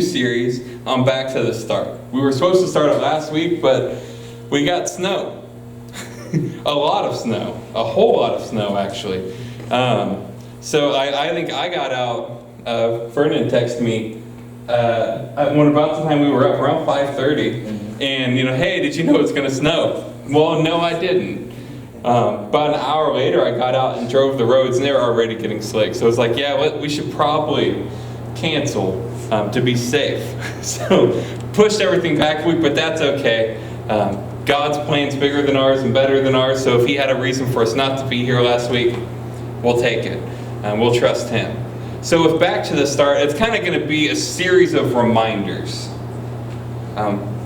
series on Back to the Start. We were supposed to start it last week, but we got snow. A lot of snow. A whole lot of snow, actually. So I think I got out. Ferdinand texted me when about the time we were up, around 5:30, and hey, did you know it's going to snow? Well, no, I didn't. About an hour later, I got out and drove the roads, and they were already getting slick. So I was like, yeah, we should probably cancel to be safe. So pushed everything back a week, but that's okay. God's plan's bigger than ours and better than ours, so if he had a reason for us not to be here last week, we'll take it. We'll trust him. So with Back to the Start, it's kind of going to be a series of reminders.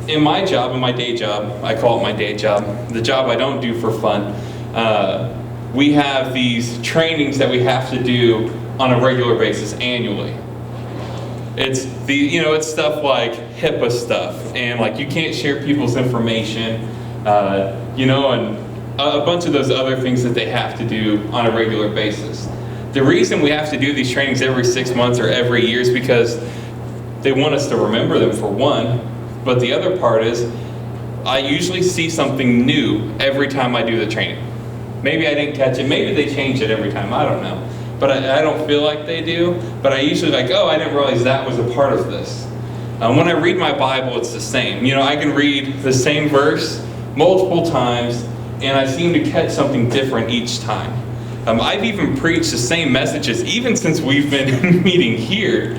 In my job, in my day job, I call it my day job, the job I don't do for fun, we have these trainings that we have to do on a regular basis annually. It's it's stuff like HIPAA stuff, and like you can't share people's information, and a bunch of those other things that they have to do on a regular basis. The reason we have to do these trainings every 6 months or every year is because they want us to remember them, for one, but the other part is I usually see something new every time I do the training. Maybe I didn't catch it, maybe they change it every time, I don't know. But I don't feel like they do. But I usually I didn't realize that was a part of this. When I read my Bible, it's the same. I can read the same verse multiple times, and I seem to catch something different each time. I've even preached the same messages, even since we've been meeting here,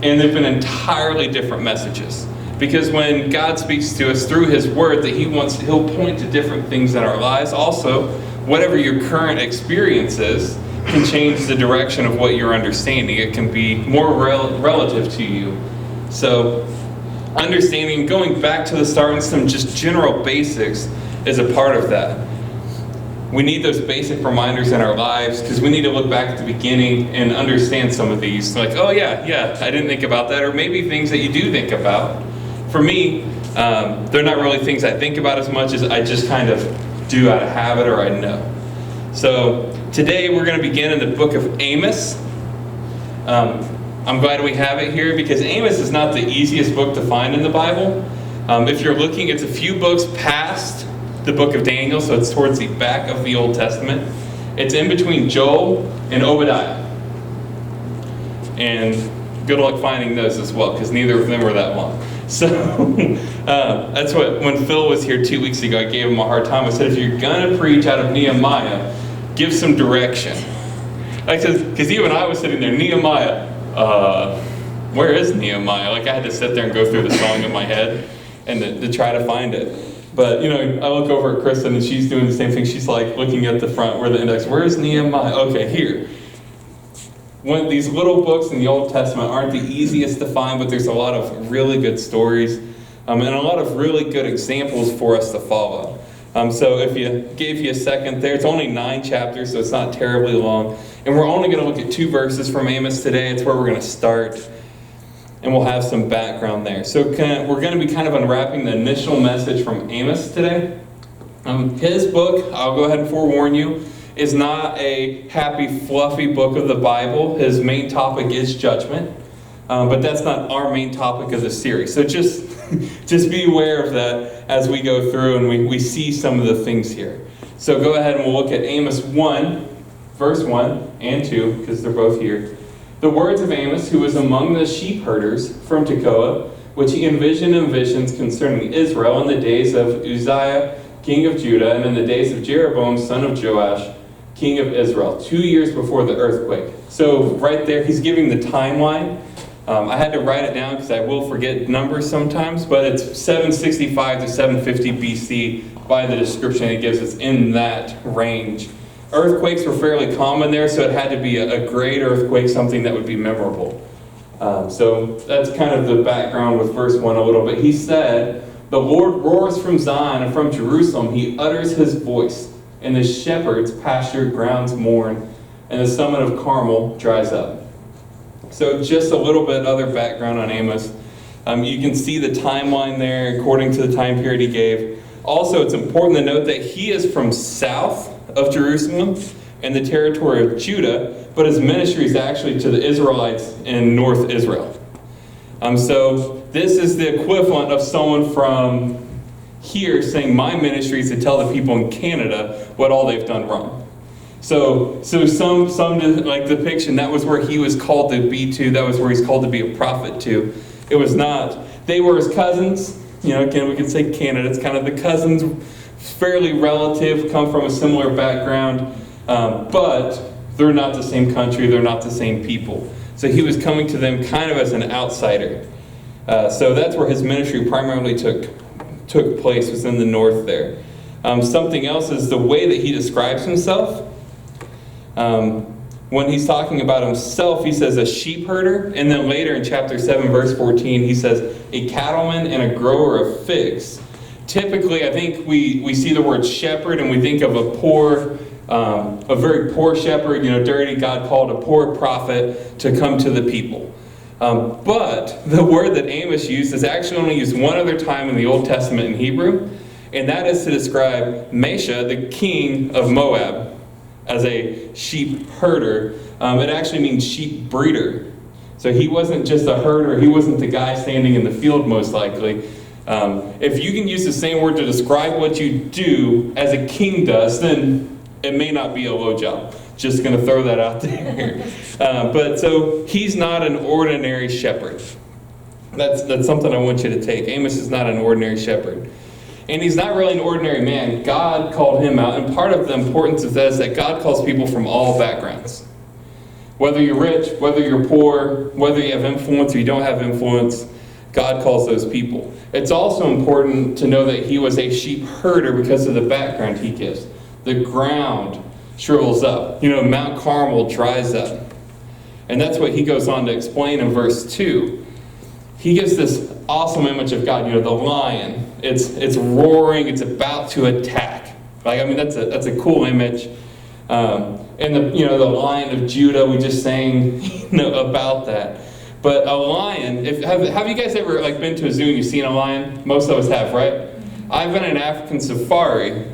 and they've been entirely different messages. Because when God speaks to us through his word, that he'll point to different things in our lives. Also, whatever your current experience is, can change the direction of what you're understanding. It can be more relative to you. So understanding, going back to the start and some just general basics is a part of that. We need those basic reminders in our lives because we need to look back at the beginning and understand some of these. Like, oh yeah, I didn't think about that. Or maybe things that you do think about. For me, they're not really things I think about as much as I just kind of do out of habit or I know. So today we're going to begin in the book of Amos. I'm glad we have it here because Amos is not the easiest book to find in the Bible. If you're looking, it's a few books past the book of Daniel, so it's towards the back of the Old Testament. It's in between Joel and Obadiah. And good luck finding those as well because neither of them are that long. So that's what, when Phil was here 2 weeks ago, I gave him a hard time. I said, if you're going to preach out of Nehemiah, give some direction. Because even I was sitting there, Nehemiah, where is Nehemiah? I had to sit there and go through the song in my head and to try to find it. But, I look over at Kristen and she's doing the same thing. She's looking at the front where the index, where's Nehemiah? Okay, here. These little books in the Old Testament aren't the easiest to find, but there's a lot of really good stories and a lot of really good examples for us to follow. So if you gave you a second there, it's only 9 chapters, so it's not terribly long. And we're only going to look at 2 verses from Amos today. It's where we're going to start, and we'll have some background there. So we're going to be kind of unwrapping the initial message from Amos today. His book, I'll go ahead and forewarn you, is not a happy, fluffy book of the Bible. His main topic is judgment, but that's not our main topic of the series. So just be aware of that as we go through and we see some of the things here. So go ahead and we'll look at Amos 1, verse 1 and 2, because they're both here. The words of Amos, who was among the sheep herders from Tekoa, which he envisioned in visions concerning Israel in the days of Uzziah, king of Judah, and in the days of Jeroboam, son of Joash, king of Israel, 2 years before the earthquake. So right there, he's giving the timeline. I had to write it down because I will forget numbers sometimes, but it's 765 to 750 BC by the description it gives us in that range. Earthquakes were fairly common there, so it had to be a great earthquake, something that would be memorable. So that's kind of the background with verse 1 a little bit. He said, "The Lord roars from Zion and from Jerusalem. He utters his voice, and the shepherds' pastured grounds mourn, and the summit of Carmel dries up." So just a little bit other background on Amos. You can see the timeline there according to the time period he gave. Also, it's important to note that he is from south of Jerusalem in the territory of Judah, but his ministry is actually to the Israelites in North Israel. So this is the equivalent of someone from here saying my ministry is to tell the people in Canada what all they've done wrong. So some like depiction, that was where he was called to be to, that was where he's called to be a prophet to. It was not. They were his cousins. Again, we could say Canada, it's kind of the cousins, fairly relative, come from a similar background, but they're not the same country, they're not the same people. So he was coming to them kind of as an outsider. So that's where his ministry primarily took place, was in the north there. Something else is the way that he describes himself. When he's talking about himself, he says a sheep herder, and then later in chapter 7, verse 14, he says a cattleman and a grower of figs. Typically, I think we see the word shepherd and we think of a very poor shepherd, dirty. God called a poor prophet to come to the people. But the word that Amos used is actually only used one other time in the Old Testament in Hebrew, and that is to describe Mesha, the king of Moab, as a sheep herder. It actually means sheep breeder. So he wasn't just a herder, he wasn't the guy standing in the field most likely. If you can use the same word to describe what you do as a king does, then it may not be a low job. Just going to throw that out there. But so he's not an ordinary shepherd. That's something I want you to take. Amos is not an ordinary shepherd. And he's not really an ordinary man. God called him out. And part of the importance of that is that God calls people from all backgrounds. Whether you're rich, whether you're poor, whether you have influence or you don't have influence, God calls those people. It's also important to know that he was a sheep herder because of the background he gives. The ground shrivels up. Mount Carmel dries up. And that's what he goes on to explain in verse 2. He gives this awesome image of God, the lion. It's roaring, it's about to attack. That's a cool image. And the Lion of Judah, we just sang about that. But a lion, have you guys ever been to a zoo and you've seen a lion? Most of us have, right? I've been in an African safari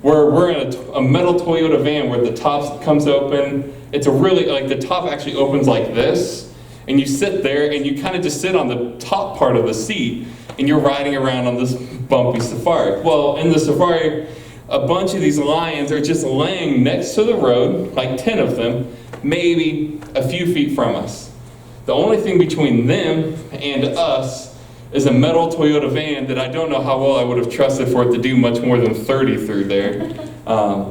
where we're in a metal Toyota van where the top comes open. It's a really, the top actually opens like this. And you sit there and you kind of just sit on the top part of the seat and you're riding around on this bumpy safari. Well, in the safari, a bunch of these lions are just laying next to the road, 10 of them, maybe a few feet from us. The only thing between them and us is a metal Toyota van that I don't know how well I would have trusted for it to do much more than 30 through there,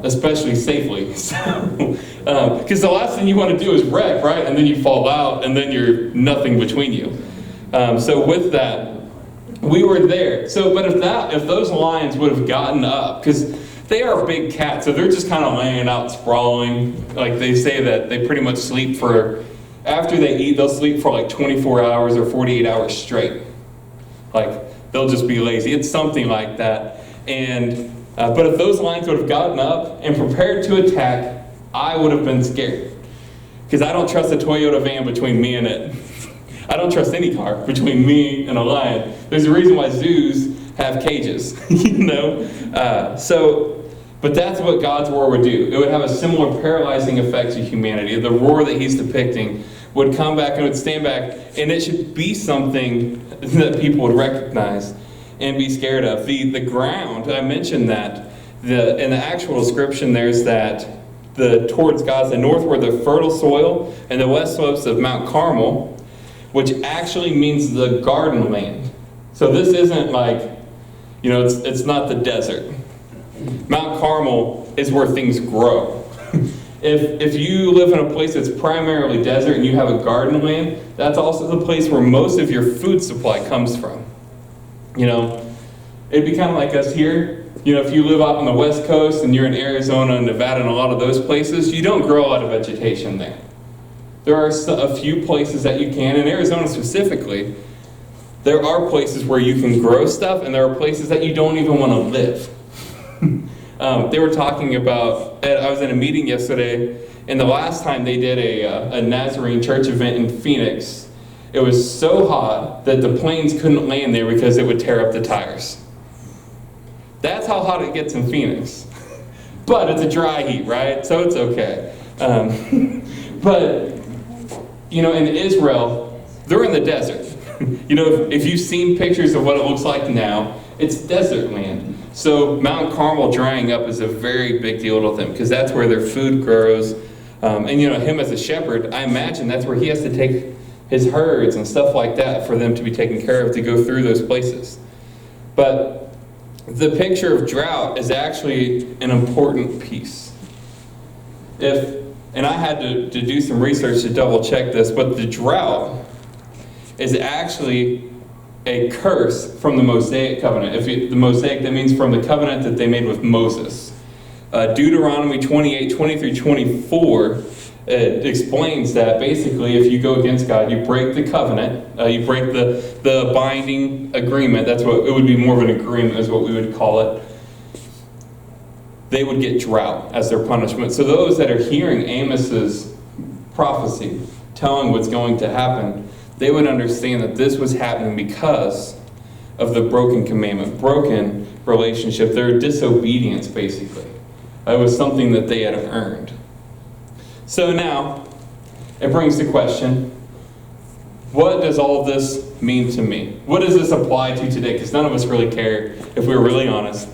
especially safely. Because the last thing you want to do is wreck, right? And then you fall out, and then you're nothing between you. So with that, we were there. But if those lions would have gotten up, because they are big cats, so they're just kind of laying out sprawling. They say that they pretty much sleep after they eat, they'll sleep for 24 hours or 48 hours straight. They'll just be lazy. It's something like that. And but if those lions would have gotten up and prepared to attack, I would have been scared. Because I don't trust a Toyota van between me and it. I don't trust any car between me and a lion. There's a reason why zoos have cages, But that's what God's roar would do. It would have a similar paralyzing effect to humanity. The roar that he's depicting would come back and would stand back, and it should be something that people would recognize and be scared of. The ground, I mentioned that. In the actual description, there's that towards Gaza north were the fertile soil, and the west slopes of Mount Carmel, which actually means the garden land. So this isn't it's not the desert. Mount Carmel is where things grow. If you live in a place that's primarily desert and you have a garden land, that's also the place where most of your food supply comes from. It'd be kind of like us here. If you live out on the West Coast and you're in Arizona and Nevada and a lot of those places, you don't grow a lot of vegetation there. There are a few places that you can. In Arizona specifically, there are places where you can grow stuff, and there are places that you don't even want to live. They were talking about, I was in a meeting yesterday, and the last time they did a Nazarene church event in Phoenix, it was so hot that the planes couldn't land there because it would tear up the tires. That's how hot it gets in Phoenix. But it's a dry heat, right? So it's okay. But, in Israel, they're in the desert. If you've seen pictures of what it looks like now, it's desert land. So Mount Carmel drying up is a very big deal to them because that's where their food grows. And him as a shepherd, I imagine that's where he has to take his herds and stuff like that for them to be taken care of to go through those places. But the picture of drought is actually an important piece. And I had to do some research to double check this, but the drought is actually a curse from the Mosaic covenant. The Mosaic, that means from the covenant that they made with Moses. Deuteronomy 28:20-24 explains that basically if you go against God, you break the covenant, you break the binding agreement. That's what it would be, more of an agreement is what we would call it. They would get drought as their punishment. So those that are hearing Amos's prophecy, telling what's going to happen, they would understand that this was happening because of the broken commandment, broken relationship, their disobedience, basically. It was something that they had earned. So now, it brings the question, what does all of this mean to me? What does this apply to today? Because none of us really care, if we were really honest,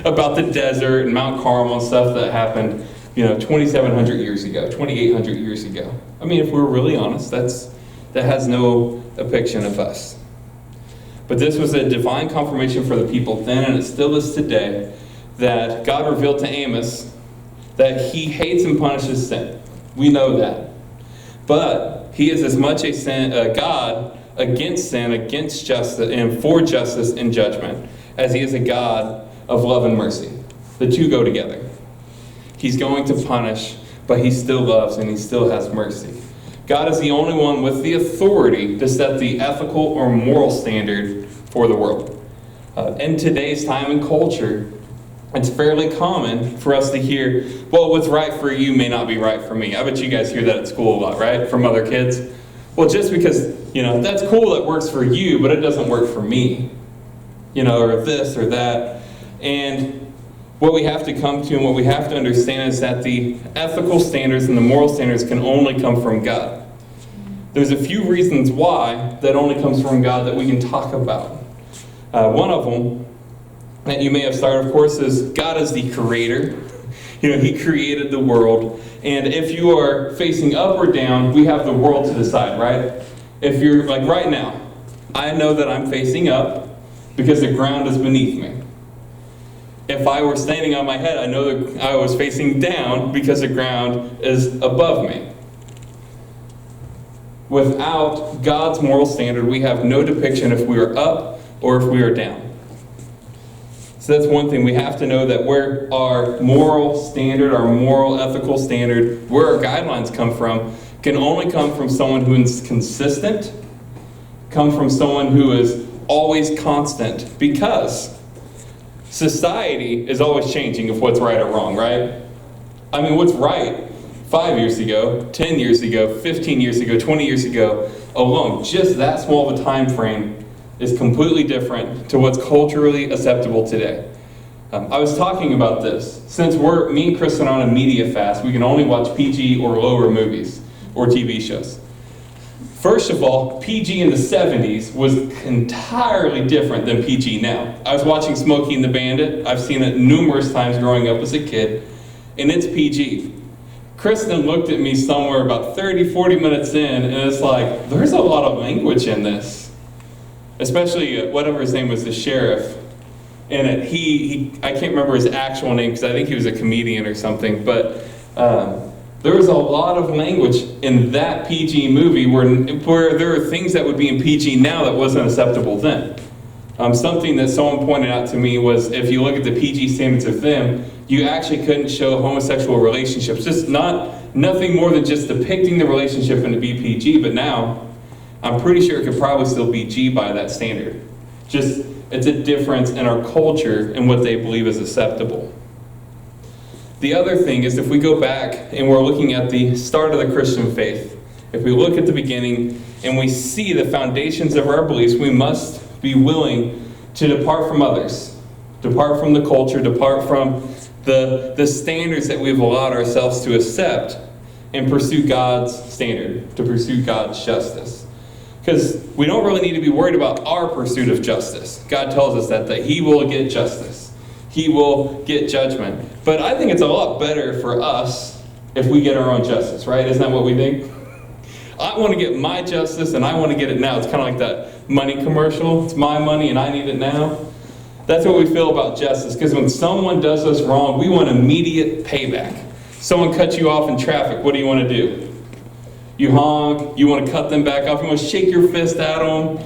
about the desert and Mount Carmel and stuff that happened, 2,700 years ago, 2,800 years ago. I mean, if we were really honest, that has no depiction of us. But this was a divine confirmation for the people then, and it still is today, that God revealed to Amos that he hates and punishes sin. We know that. But he is as much a God against sin, against justice, and for justice and judgment, as he is a God of love and mercy. The two go together. He's going to punish, but he still loves and he still has mercy. God is the only one with the authority to set the ethical or moral standard for the world. In today's time and culture, it's fairly common for us to hear, well, what's right for you may not be right for me. I bet you guys hear that at school a lot, right? From other kids. Well, just because, that's cool, that works for you, but it doesn't work for me. Or this or that. And what we have to come to and what we have to understand is that the ethical standards and the moral standards can only come from God. There's a few reasons why that only comes from God that we can talk about. One of them that you may have started, of course, is God is the creator. He created the world. And if you are facing up or down, we have the world to decide, right? If you're like right now, I know that I'm facing up because the ground is beneath me. If I were standing on my head, I know that I was facing down because the ground is above me. Without God's moral standard, we have no depiction if we are up or if we are down. So that's one thing. We have to know that where our moral standard, our moral ethical standard, where our guidelines come from, can only come from someone who is consistent, come from someone who is always constant, because society is always changing of what's right or wrong, right? I mean, what's right 5 years ago, 10 years ago, 15 years ago, 20 years ago, alone, just that small of a time frame is completely different to what's culturally acceptable today. I was talking about this. Since me and Kristen are on a media fast, we can only watch PG or lower movies or TV shows. First of all, PG in the 70s was entirely different than PG now. I was watching Smokey and the Bandit. I've seen it numerous times growing up as a kid, and it's PG. Kristen looked at me somewhere about 30, 40 minutes in, and it's like, there's a lot of language in this. Especially whatever his name was, the sheriff. And I can't remember his actual name because I think he was a comedian or something, but there was a lot of language in that PG movie where there are things that would be in PG now that wasn't acceptable then. Something that someone pointed out to me was if you look at the PG standards of them, you actually couldn't show homosexual relationships. Just nothing more than just depicting the relationship in the PG, but now I'm pretty sure it could probably still be G by that standard. Just, it's a difference in our culture and what they believe is acceptable. The other thing is if we go back and we're looking at the start of the Christian faith, if we look at the beginning and we see the foundations of our beliefs, we must be willing to depart from others, depart from the culture, depart from the standards that we've allowed ourselves to accept and pursue God's standard, to pursue God's justice. Because we don't really need to be worried about our pursuit of justice. God tells us that He will get justice. He will get judgment. But I think it's a lot better for us if we get our own justice, right? Isn't that what we think? I want to get my justice and I want to get it now. It's kind of like that money commercial. It's my money and I need it now. That's what we feel about justice. Because when someone does us wrong, we want immediate payback. Someone cuts you off in traffic. What do you want to do? You honk, you want to cut them back off, you want to shake your fist at them,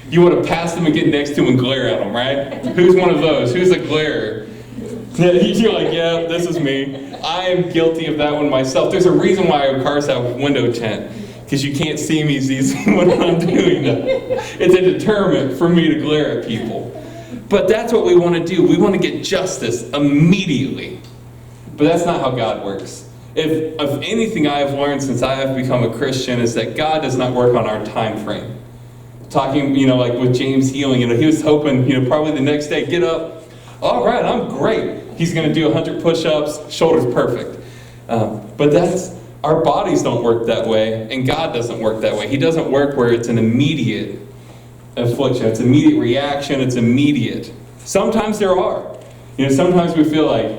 you want to pass them and get next to them and glare at them, right? Who's one of those? Who's a glarer? You're like, yeah, this is me. I am guilty of that one myself. There's a reason why our cars have window tint, because you can't see me when I'm doing that. It's a deterrent for me to glare at people. But that's what we want to do. We want to get justice immediately. But that's not how God works. If of anything I have learned since I have become a Christian is that God does not work on our time frame. Talking, like with James healing, he was hoping, probably the next day, get up. All right, I'm great. He's going to do 100 push-ups, shoulders perfect. But our bodies don't work that way, and God doesn't work that way. He doesn't work where it's an immediate affliction. It's immediate reaction. It's immediate. Sometimes there are. Sometimes we feel like,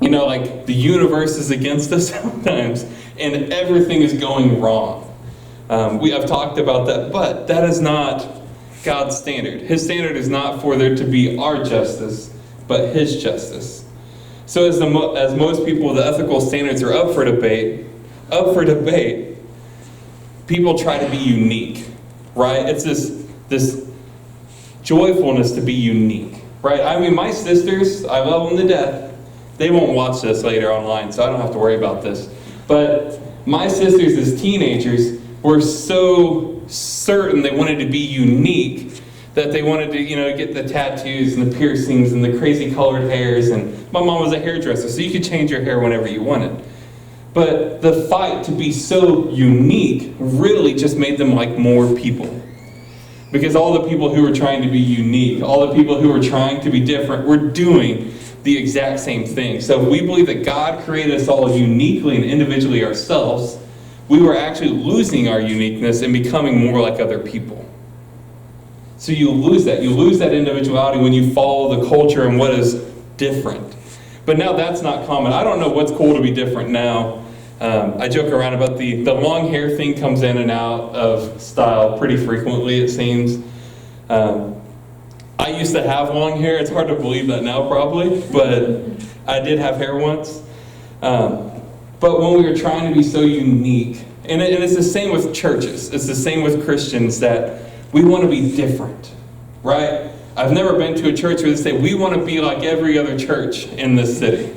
like the universe is against us sometimes, and everything is going wrong. I've talked about that, but that is not God's standard. His standard is not for there to be our justice, but His justice. So as most people, the ethical standards are up for debate, people try to be unique, right? It's this joyfulness to be unique, right? I mean, my sisters, I love them to death. They won't watch this later online, so I don't have to worry about this. But my sisters as teenagers were so certain they wanted to be unique that they wanted to, get the tattoos and the piercings and the crazy colored hairs. And my mom was a hairdresser, so you could change your hair whenever you wanted. But the fight to be so unique really just made them like more people. Because all the people who were trying to be unique, all the people who were trying to be different, were doing the exact same thing. So if we believe that God created us all uniquely and individually ourselves, we were actually losing our uniqueness and becoming more like other people. So you lose that. You lose that individuality when you follow the culture and what is different. But now that's not common. I don't know what's cool to be different now. I joke around about the long hair thing comes in and out of style pretty frequently, it seems. I used to have long hair. It's hard to believe that now, probably, but I did have hair once. But when we were trying to be so unique, and it's the same with churches, it's the same with Christians, that we want to be different, right? I've never been to a church where they say, we want to be like every other church in this city.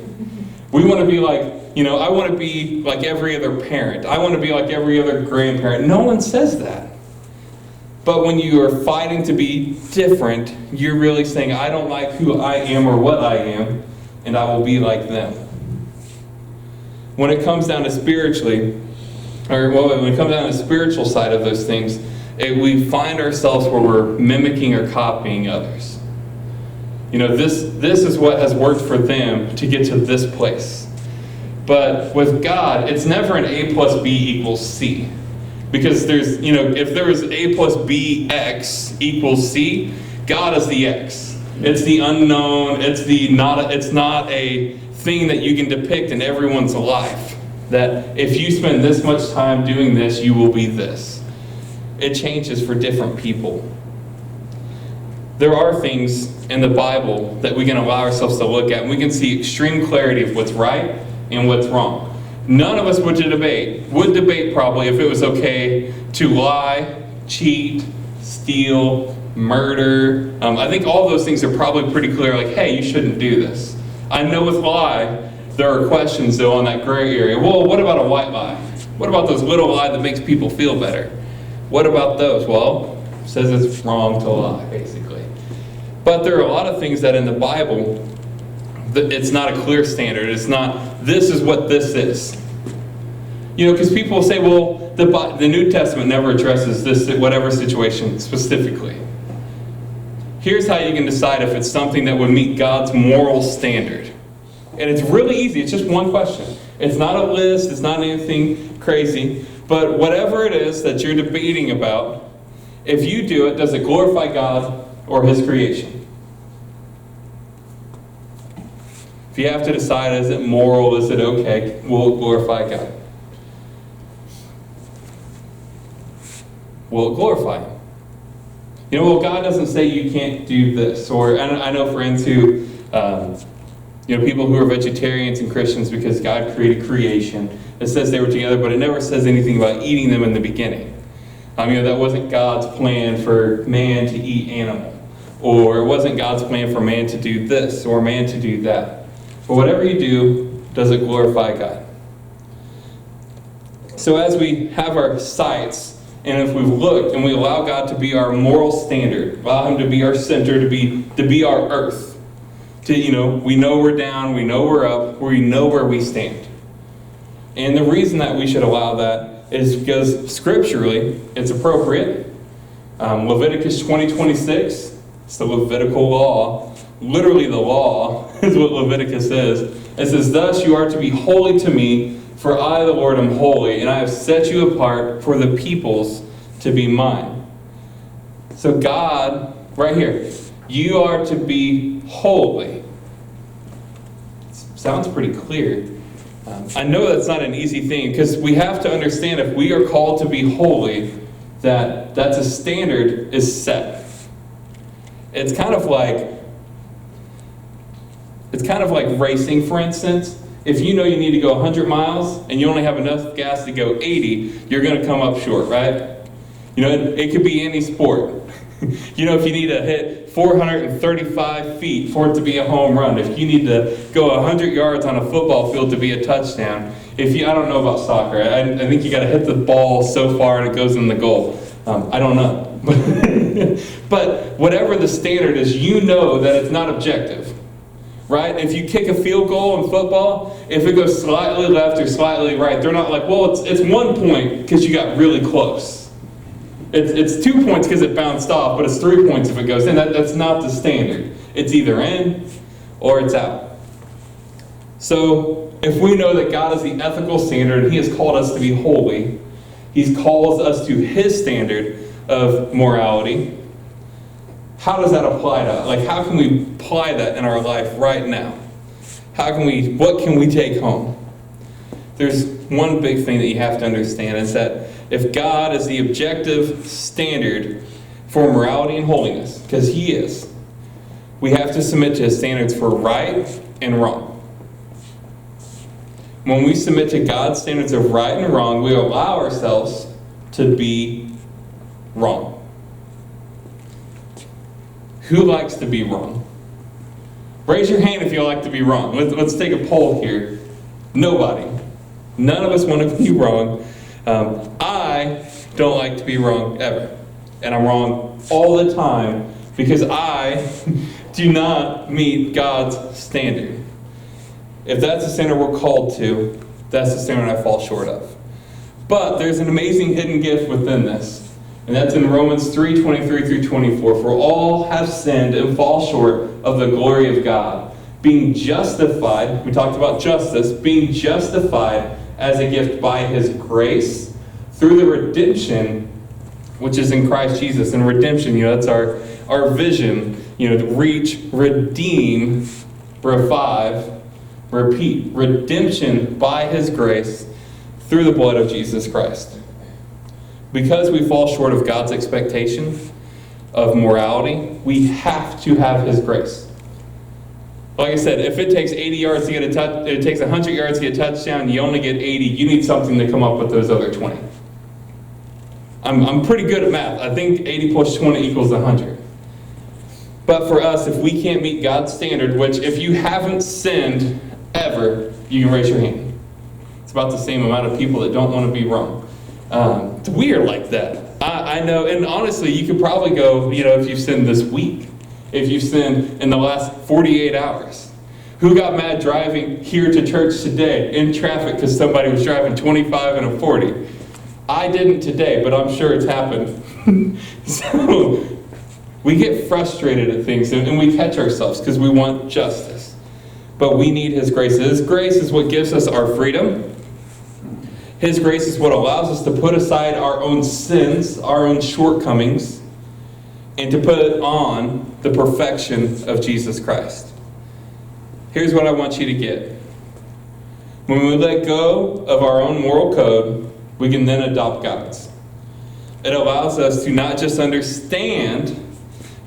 We want to be like, I want to be like every other parent. I want to be like every other grandparent. No one says that. But when you are fighting to be different, you're really saying, I don't like who I am or what I am, and I will be like them. When it comes down to spiritually, when it comes down to the spiritual side of those things, we find ourselves where we're mimicking or copying others. This is what has worked for them to get to this place. But with God, it's never an A plus B equals C. Because there's, if there was A plus B X equals C, God is the X. It's the unknown. It's not a thing that you can depict in everyone's life. That if you spend this much time doing this, you will be this. It changes for different people. There are things in the Bible that we can allow ourselves to look at, and we can see extreme clarity of what's right and what's wrong. None of us would debate probably if it was okay to lie, cheat, steal, murder. I think all those things are probably pretty clear, like, hey, you shouldn't do this. I know with lie, there are questions though on that gray area. Well, what about a white lie? What about those little lies that makes people feel better? What about those? Well, it says it's wrong to lie, basically. But there are a lot of things that in the Bible, it's not a clear standard. It's not, this is what this is. Because people say, well, the New Testament never addresses this, whatever situation specifically. Here's how you can decide if it's something that would meet God's moral standard. And it's really easy. It's just one question. It's not a list. It's not anything crazy. But whatever it is that you're debating about, if you do it, does it glorify God or his creation? If you have to decide, is it moral, is it okay, will it glorify God? Will it glorify him? You know, well, God doesn't say you can't do this. Or I know friends who, people who are vegetarians and Christians because God created creation. It says they were together, but it never says anything about eating them in the beginning. That wasn't God's plan for man to eat animal. Or it wasn't God's plan for man to do this or man to do that. But whatever you do, does it glorify God? So as we have our sights, and if we've looked and we allow God to be our moral standard, allow him to be our center, to be our earth, we know we're down, we know we're up, we know where we stand. And the reason that we should allow that is because scripturally it's appropriate. Leviticus 20:26, it's the Levitical law. Literally the law is what Leviticus is. It says, "Thus you are to be holy to me, for I, the Lord, am holy, and I have set you apart for the peoples to be mine." So God, right here, you are to be holy. Sounds pretty clear. I know that's not an easy thing, because we have to understand if we are called to be holy, that's a standard is set. It's kind of like racing, for instance. If you know you need to go 100 miles and you only have enough gas to go 80, you're going to come up short, right? It could be any sport. If you need to hit 435 feet for it to be a home run, if you need to go 100 yards on a football field to be a touchdown, I don't know about soccer. I think you got to hit the ball so far and it goes in the goal. I don't know. But whatever the standard is, you know that it's not objective. Right? If you kick a field goal in football, if it goes slightly left or slightly right, they're not like, well, it's 1 point because you got really close. It's 2 points because it bounced off, but it's 3 points if it goes in. That's not the standard. It's either in or it's out. So if we know that God is the ethical standard and he has called us to be holy, he's called us to his standard of morality, how does that apply to us? How can we apply that in our life right now? What can we take home? There's one big thing that you have to understand is that if God is the objective standard for morality and holiness, because he is, we have to submit to his standards for right and wrong. When we submit to God's standards of right and wrong, we allow ourselves to be wrong. Who likes to be wrong? Raise your hand if you like to be wrong. Let's take a poll here. Nobody. None of us want to be wrong. I don't like to be wrong ever. And I'm wrong all the time because I do not meet God's standard. If that's the standard we're called to, that's the standard I fall short of. But there's an amazing hidden gift within this. And that's in Romans 3:23-24. For all have sinned and fall short of the glory of God, being justified, we talked about justice, being justified as a gift by his grace through the redemption which is in Christ Jesus. And redemption, that's our vision, to reach, redeem, revive, repeat. Redemption by his grace through the blood of Jesus Christ. Because we fall short of God's expectation of morality, we have to have his grace. Like I said, if it takes 80 yards to get a touch, it takes 100 yards to get a touchdown, you only get 80, you need something to come up with those other 20. I'm pretty good at math. I think 80 plus 20 equals 100. But for us, if we can't meet God's standard, which if you haven't sinned ever, you can raise your hand. It's about the same amount of people that don't want to be wrong. It's weird like that. I know, and honestly, you could probably go, if you've sinned this week, if you've sinned in the last 48 hours. Who got mad driving here to church today in traffic because somebody was driving 25 and a 40? I didn't today, but I'm sure it's happened. So we get frustrated at things and we catch ourselves because we want justice. But we need his grace. His grace is what gives us our freedom. His grace is what allows us to put aside our own sins, our own shortcomings, and to put on the perfection of Jesus Christ. Here's what I want you to get. When we let go of our own moral code, we can then adopt God's. It allows us to not just understand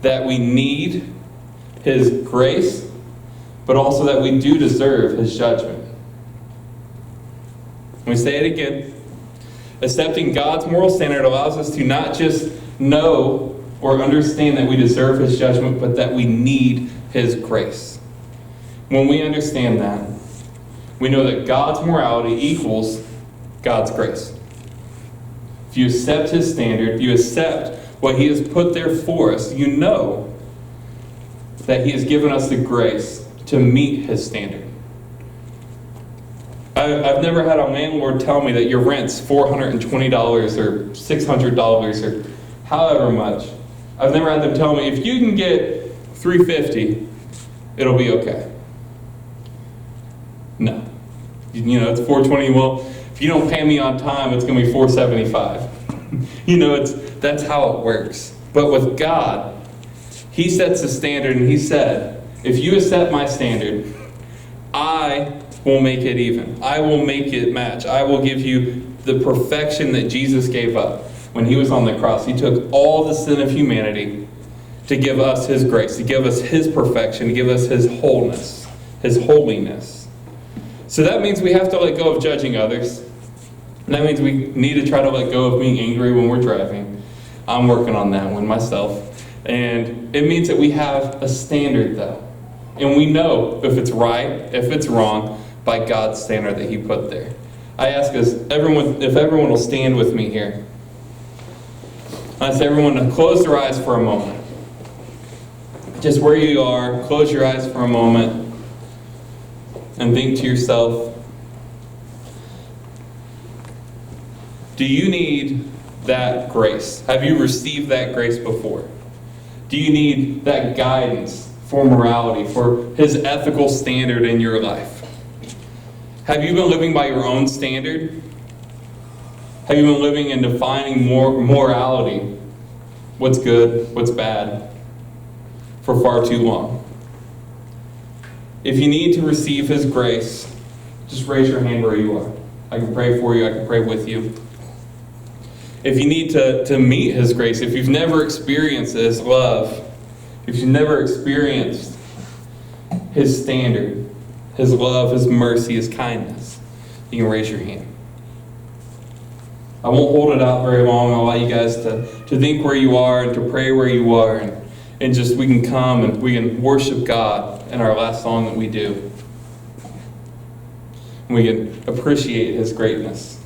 that we need His grace, but also that we do deserve His judgment. Let me say it again. Accepting God's moral standard allows us to not just know or understand that we deserve His judgment, but that we need His grace. When we understand that, we know that God's morality equals God's grace. If you accept His standard, if you accept what He has put there for us, you know that He has given us the grace to meet His standard. I've never had a landlord tell me that your rent's $420 or $600 or however much. I've never had them tell me, if you can get $350, it'll be okay. No. You know, it's $420. Well, if you don't pay me on time, it's going to be $475. You know, that's how it works. But with God, He sets the standard, and He said, if you accept my standard, I will make it even. I will make it match. I will give you the perfection that Jesus gave up when He was on the cross. He took all the sin of humanity to give us His grace, to give us His perfection, to give us His wholeness, His holiness. So that means we have to let go of judging others. And that means we need to try to let go of being angry when we're driving. I'm working on that one myself. And it means that we have a standard, though. And we know if it's right, if it's wrong, by God's standard that He put there. I ask us, if everyone will stand with me here. I ask everyone to close their eyes for a moment. Just where you are, close your eyes for a moment and think to yourself, do you need that grace? Have you received that grace before? Do you need that guidance for morality, for His ethical standard in your life? Have you been living by your own standard? Have you been living and defining morality, what's good, what's bad, for far too long? If you need to receive His grace, just raise your hand where you are. I can pray for you, I can pray with you. If you need to meet His grace, if you've never experienced His love, if you've never experienced His standard, His love, His mercy, His kindness, you can raise your hand. I won't hold it out very long. I'll allow you guys to think where you are and to pray where you are. And just we can come and we can worship God in our last song that we do. And we can appreciate His greatness.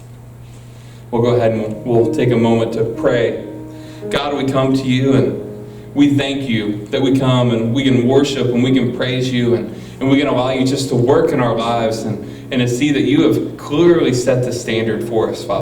We'll go ahead and we'll take a moment to pray. God, we come to you and we thank you that we come and we can worship and we can praise you and we can allow you just to work in our lives and to see that you have clearly set the standard for us, Father.